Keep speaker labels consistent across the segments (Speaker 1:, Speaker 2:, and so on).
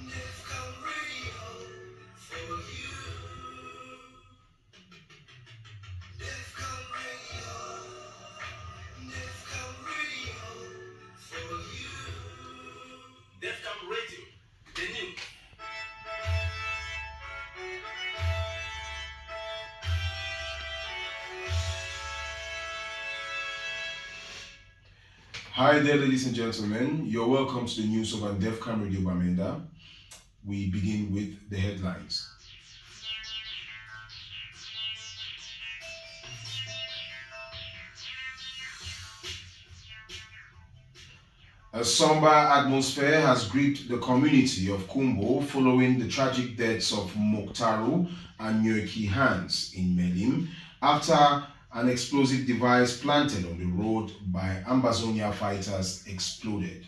Speaker 1: Ndefcam Radio for you. Ndefcam Radio. Ndefcam Radio for you. Ndefcam Radio, the news.
Speaker 2: Hi there, ladies and gentlemen. You're welcome to the news of Ndefcam Radio Bamenda. We begin with the headlines. A somber atmosphere has gripped the community of Kumbo following the tragic deaths of Moktaru and Nyoki Hans in Melim after an explosive device planted on the road by Ambazonia fighters exploded.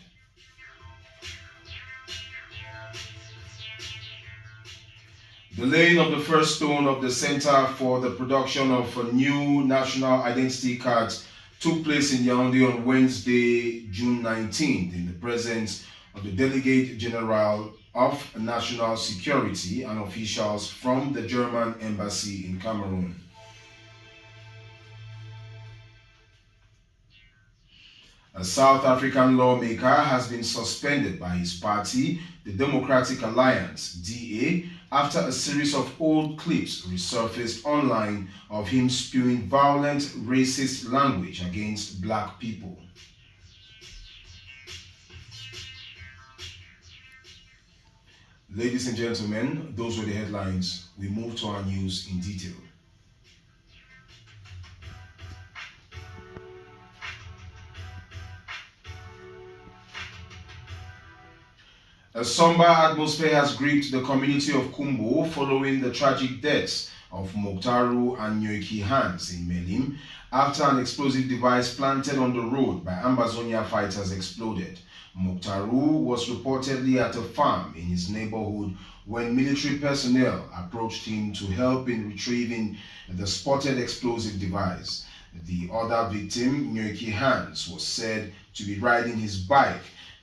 Speaker 2: The laying of the first stone of the Center for the Production of New National Identity Cards took place in Yaoundé on Wednesday, June 19th, in the presence of the Delegate General of National Security and officials from the German Embassy in Cameroon. A South African lawmaker has been suspended by his party, the Democratic Alliance, DA, after a series of old clips resurfaced online of him spewing violent, racist language against black people. Ladies and gentlemen, those were the headlines. We move to our news in detail. A somber atmosphere has gripped the community of Kumbo following the tragic deaths of Moktaru and Nyoki Hans in Melim after an explosive device planted on the road by Ambazonia fighters exploded. Moktaru was reportedly at a farm in his neighborhood when military personnel approached him to help in retrieving the spotted explosive device. The other victim, Nyoki Hans, was said to be riding his bike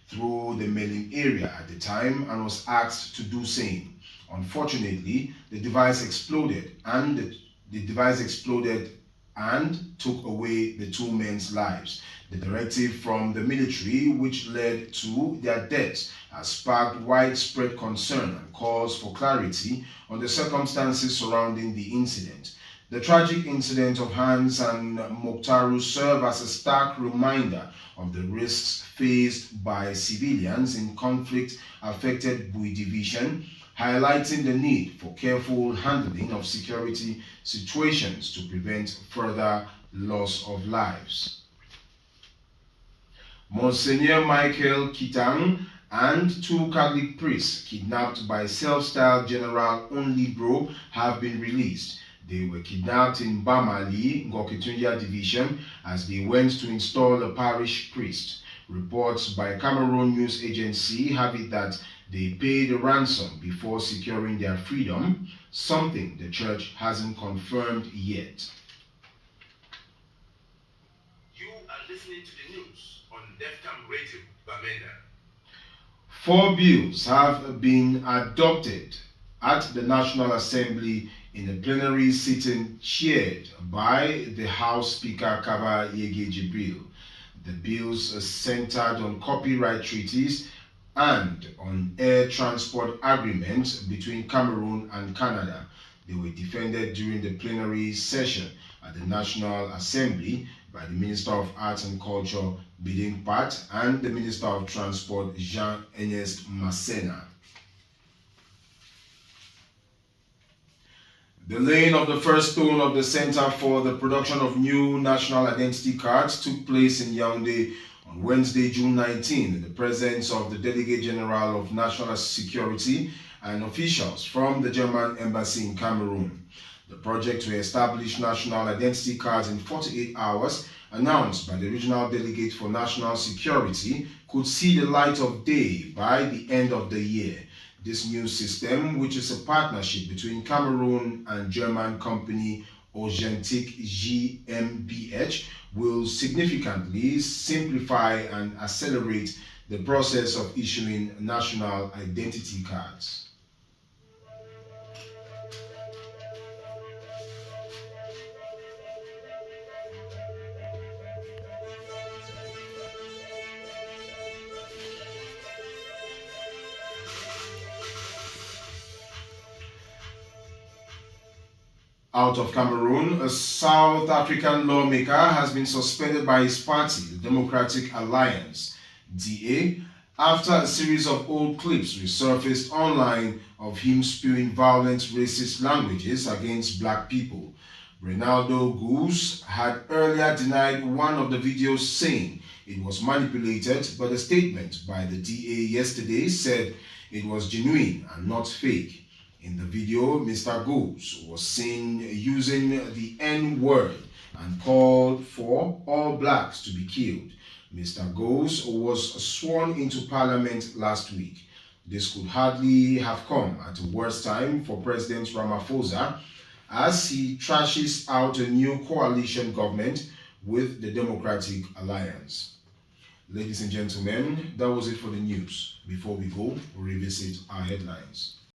Speaker 2: through the Melim area at the time and was asked to do same. Unfortunately, the device exploded and took away the two men's lives. The directive from the military, which led to their deaths, has sparked widespread concern and calls for clarity on the circumstances surrounding the incident. The tragic incident of Hans and Moktaru serve as a stark reminder of the risks faced by civilians in conflict-affected Bui division, highlighting the need for careful handling of security situations to prevent further loss of lives. Monsignor Michael Kitang and two Catholic priests kidnapped by self-styled General Onlibro have been released. They were kidnapped in Bamali, Ngoketunja Division, as they went to install a parish priest. Reports by Cameroon News Agency have it that they paid a ransom before securing their freedom, something the church hasn't confirmed yet.
Speaker 1: You are listening to the news on Ndefcam Radio Bamenda.
Speaker 2: 4 bills have been adopted at the National Assembly in a plenary sitting chaired by the House Speaker Kaba Yege Jibril. The bills are centered on copyright treaties and on air transport agreements between Cameroon and Canada. They were defended during the plenary session at the National Assembly by the Minister of Arts and Culture, Bidin Pat, and the Minister of Transport, Jean-Ernest Masséna. The laying of the first stone of the Center for the Production of New National Identity Cards took place in Yaoundé on Wednesday, June 19, in the presence of the Delegate General of National Security and officials from the German Embassy in Cameroon. The project to establish national identity cards in 48 hours, announced by the Regional Delegate for National Security, could see the light of day by the end of the year. This new system, which is a partnership between Cameroon and German company Authentic GmbH, will significantly simplify and accelerate the process of issuing national identity cards. Out of Cameroon, a South African lawmaker has been suspended by his party, the Democratic Alliance, DA, after a series of old clips resurfaced online of him spewing violent racist languages against black people. Ronaldo Goose had earlier denied one of the videos, saying it was manipulated, but a statement by the DA yesterday said it was genuine and not fake. In the video, Mr. Goose was seen using the N-word and called for all blacks to be killed. Mr. Goose was sworn into Parliament last week. This could hardly have come at a worse time for President Ramaphosa as he trashes out a new coalition government with the Democratic Alliance. Ladies and gentlemen, that was it for the news. Before we go, we'll revisit our headlines.